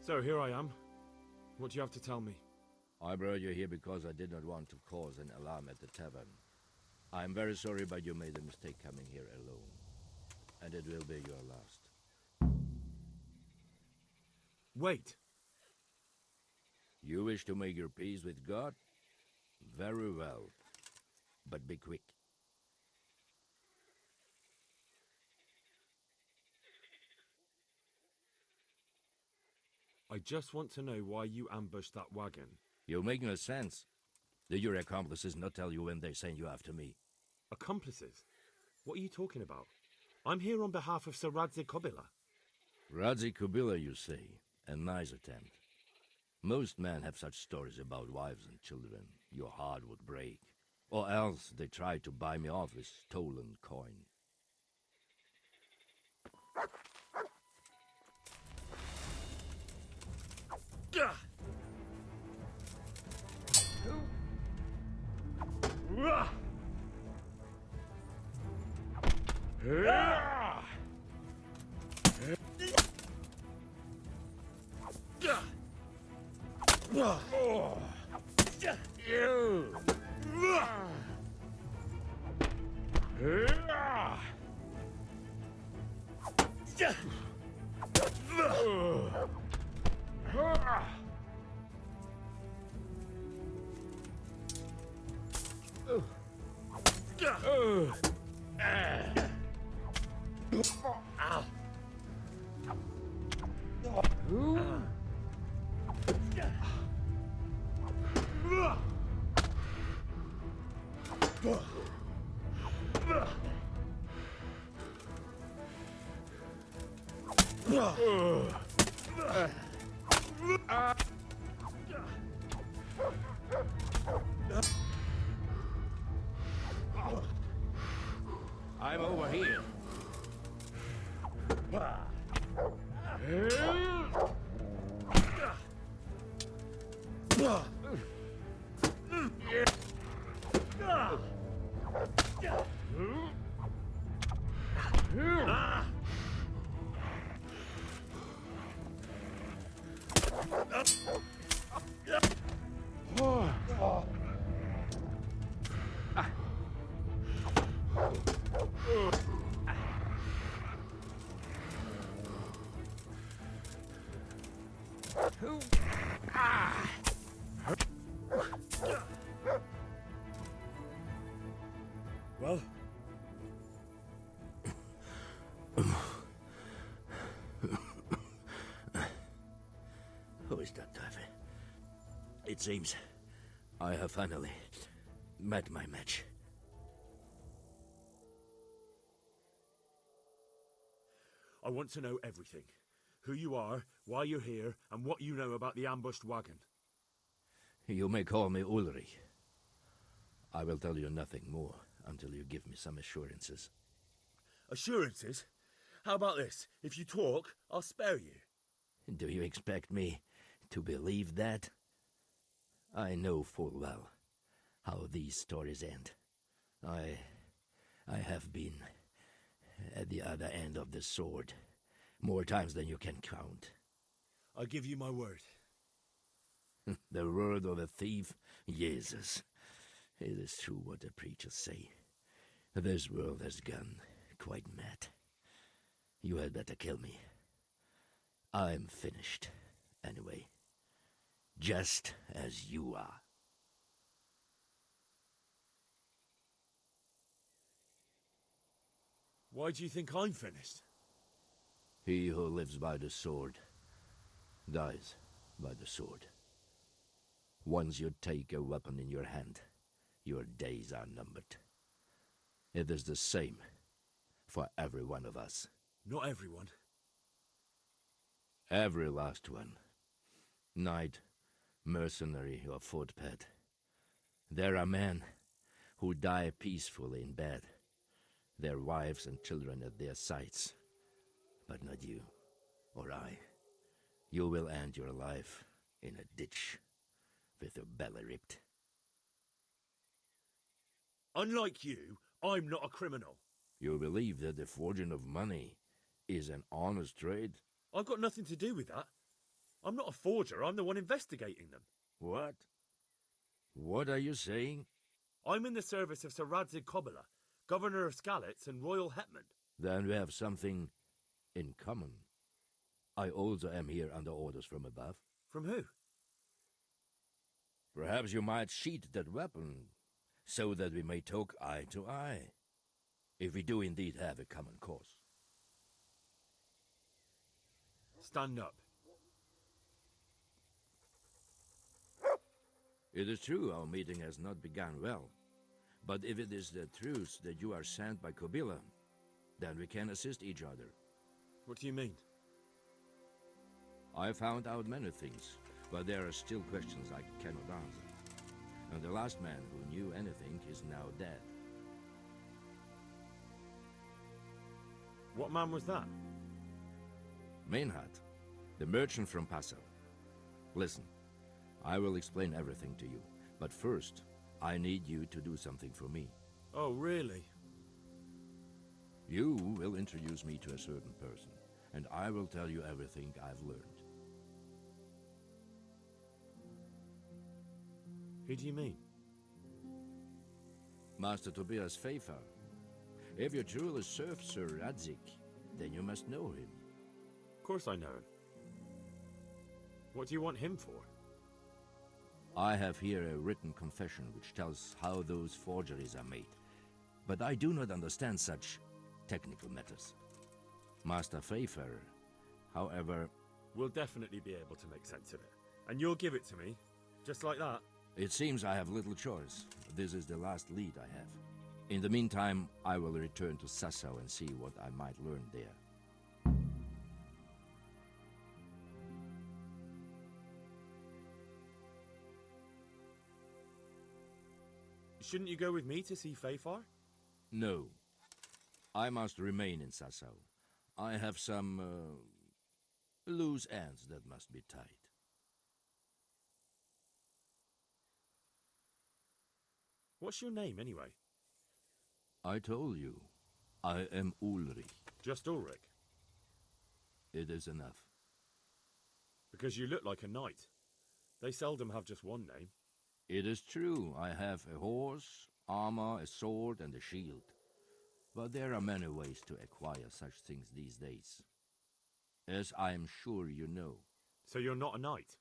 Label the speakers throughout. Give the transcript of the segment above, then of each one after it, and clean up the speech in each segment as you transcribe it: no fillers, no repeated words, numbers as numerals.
Speaker 1: So here I am. What do you have to tell me?
Speaker 2: I brought you here because I did not want to cause an alarm at the tavern. I am very sorry, but you made a mistake coming here alone. And it will be your last.
Speaker 1: Wait!
Speaker 2: You wish to make your peace with God? Very well. But be quick.
Speaker 1: I just want to know why you ambushed that wagon.
Speaker 2: You make no sense. Did your accomplices not tell you when they sent you after me?
Speaker 1: Accomplices? What are you talking about? I'm here on behalf of Sir Radzig-Kobyla.
Speaker 2: Radzig-Kobyla, you say? A nice attempt. Most men have such stories about wives and children. Your heart would break. Or else they tried to buy me off with stolen coin. I'm over here.
Speaker 1: Well?
Speaker 2: Who is that diver? It seems I have finally met my match.
Speaker 1: I want to know everything. Who you are, why you're here, and what you know about the ambushed wagon.
Speaker 2: You may call me Ulrich. I will tell you nothing more until you give me some assurances.
Speaker 1: Assurances? How about this? If you talk, I'll spare you.
Speaker 2: Do you expect me to believe that? I know full well how these stories end. I have been at the other end of the sword more times than you can count.
Speaker 1: I give you my word.
Speaker 2: The word of a thief? Jesus. It is true what the preachers say. This world has gone quite mad. You had better kill me. I'm finished, anyway. Just as you are.
Speaker 1: Why do you think I'm finished?
Speaker 2: He who lives by the sword dies by the sword. Once you take a weapon in your hand, your days are numbered. It is the same for every one of us.
Speaker 1: Not everyone.
Speaker 2: Every last one. Knight, mercenary, or footpad. There are men who die peacefully in bed, their wives and children at their sides. But not you, or I. You will end your life in a ditch, with your belly ripped.
Speaker 1: Unlike you, I'm not a criminal.
Speaker 2: You believe that the forging of money is an honest trade?
Speaker 1: I've got nothing to do with that. I'm not a forger, I'm the one investigating them.
Speaker 2: What? What are you saying?
Speaker 1: I'm in the service of Sir Radzig Kobyla, Governor of Skalitz and Royal Hetman.
Speaker 2: Then we have something in common. I also am here under orders from above.
Speaker 1: From who?
Speaker 2: Perhaps you might sheath that weapon, so that we may talk eye to eye, if we do indeed have a common cause.
Speaker 1: Stand up.
Speaker 2: It is true our meeting has not begun well, but if it is the truth that you are sent by Kobyla, then we can assist each other.
Speaker 1: What do you mean?
Speaker 2: I found out many things, but there are still questions I cannot answer. And the last man who knew anything is now dead.
Speaker 1: What man was that?
Speaker 2: Mainhard, the merchant from Passau. Listen, I will explain everything to you, but first, I need you to do something for me.
Speaker 1: Oh, really?
Speaker 2: You will introduce me to a certain person, and I will tell you everything I've learned.
Speaker 1: Who do you mean?
Speaker 2: Master Tobias Pfeiffer. If you truly serve Sir Radzig, then you must know him.
Speaker 1: Of course I know him. What do you want him for?
Speaker 2: I have here a written confession which tells how those forgeries are made, but I do not understand such technical matters. Master Pfeiffer, however...
Speaker 1: We'll definitely be able to make sense of it. And you'll give it to me, just like that.
Speaker 2: It seems I have little choice. This is the last lead I have. In the meantime, I will return to Sassau and see what I might learn there.
Speaker 1: Shouldn't you go with me to see Pfeiffer?
Speaker 2: No. I must remain in Sassau. I have some, loose ends that must be tied.
Speaker 1: What's your name, anyway?
Speaker 2: I told you. I am Ulrich.
Speaker 1: Just Ulrich?
Speaker 2: It is enough.
Speaker 1: Because you look like a knight. They seldom have just one name.
Speaker 2: It is true. I have a horse, armor, a sword, and a shield. But there are many ways to acquire such things these days. As I am sure you know.
Speaker 1: So you're not a knight?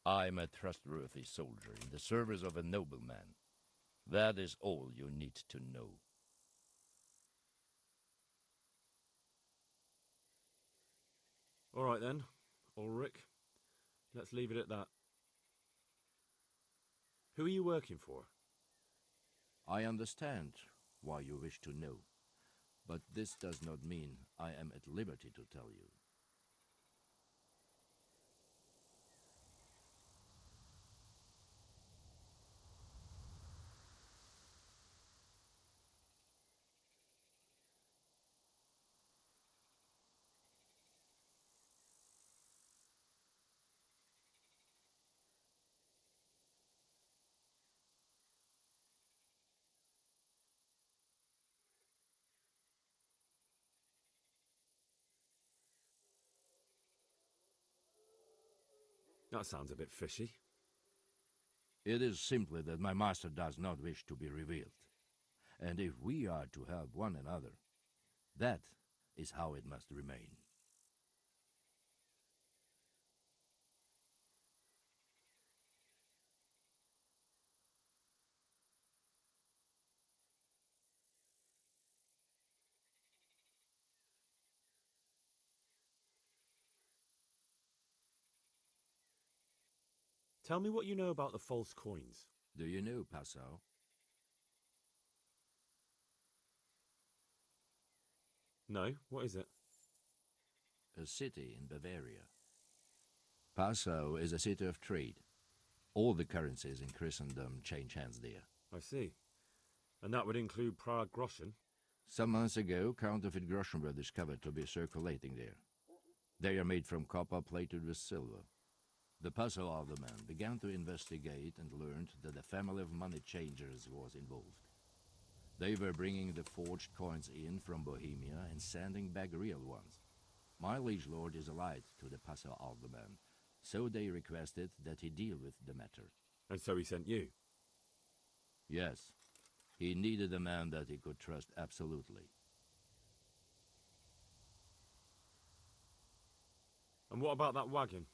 Speaker 3: I am a trustworthy soldier in the service of a nobleman. That is all you need to know.
Speaker 1: All right then, Ulrich. Let's leave it at that. Who are you working for?
Speaker 2: I understand why you wish to know, but this does not mean I am at liberty to tell you.
Speaker 1: That sounds a bit fishy.
Speaker 2: It is simply that my master does not wish to be revealed. And if we are to help one another, that is how it must remain.
Speaker 1: Tell me what you know about the false coins.
Speaker 2: Do you know Passau?
Speaker 1: No, what is it?
Speaker 2: A city in Bavaria. Passau is a city of trade. All the currencies in Christendom change hands there.
Speaker 1: I see. And that would include Prague groschen?
Speaker 2: Some months ago, counterfeit groschen were discovered to be circulating there. They are made from copper plated with silver. The Passau alderman began to investigate and learned that a family of money changers was involved. They were bringing the forged coins in from Bohemia and sending back real ones. My liege lord is allied to the Passau alderman, so they requested that he deal with the matter.
Speaker 1: And so he sent you?
Speaker 2: Yes, he needed a man that he could trust absolutely.
Speaker 1: And what about that wagon?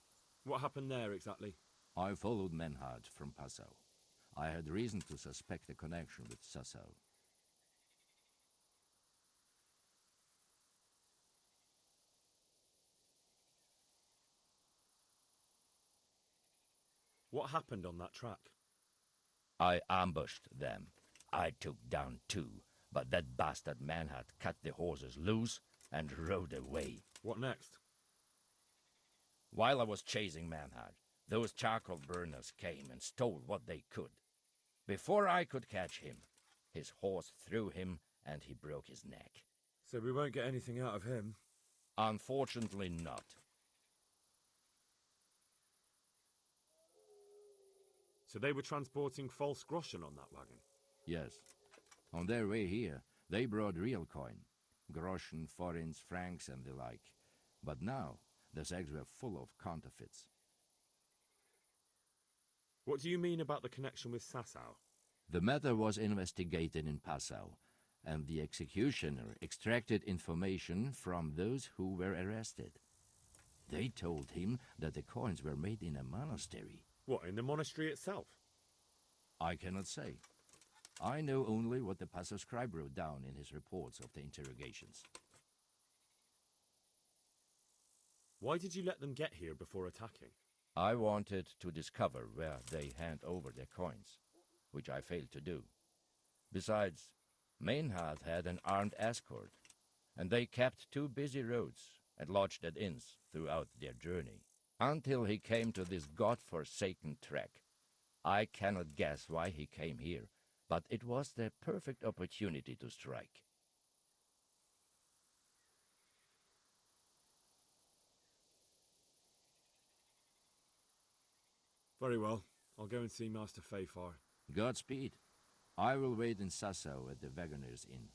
Speaker 1: What happened there exactly?
Speaker 2: I followed Menhard from Passau. I had reason to suspect a connection with Sassau.
Speaker 1: What happened on that track?
Speaker 3: I ambushed them. I took down 2, but that bastard man had cut the horses loose and rode away.
Speaker 1: What next?
Speaker 3: While I was chasing Manhard, those charcoal burners came and stole what they could. Before I could catch him, his horse threw him and he broke his neck.
Speaker 1: So we won't get anything out of him?
Speaker 3: Unfortunately not.
Speaker 1: So they were transporting false groschen on that wagon?
Speaker 2: Yes. On their way here, they brought real coin. Groschen, forints, francs, and the like. But now, the sacks were full of counterfeits.
Speaker 1: What do you mean about the connection with Sassau?
Speaker 2: The matter was investigated in Passau, and the executioner extracted information from those who were arrested. They told him that the coins were made in a monastery.
Speaker 1: What, in the monastery itself?
Speaker 2: I cannot say. I know only what the Passau scribe wrote down in his reports of the interrogations.
Speaker 1: Why did you let them get here before attacking?
Speaker 3: I wanted to discover where they hand over their coins, which I failed to do. Besides, Maynard had an armed escort, and they kept 2 busy roads and lodged at inns throughout their journey, until he came to this god-forsaken track. I cannot guess why he came here, but it was the perfect opportunity to strike.
Speaker 1: Very well. I'll go and see Master Fayfar.
Speaker 2: Godspeed. I will wait in Sassau at the Wagoner's Inn.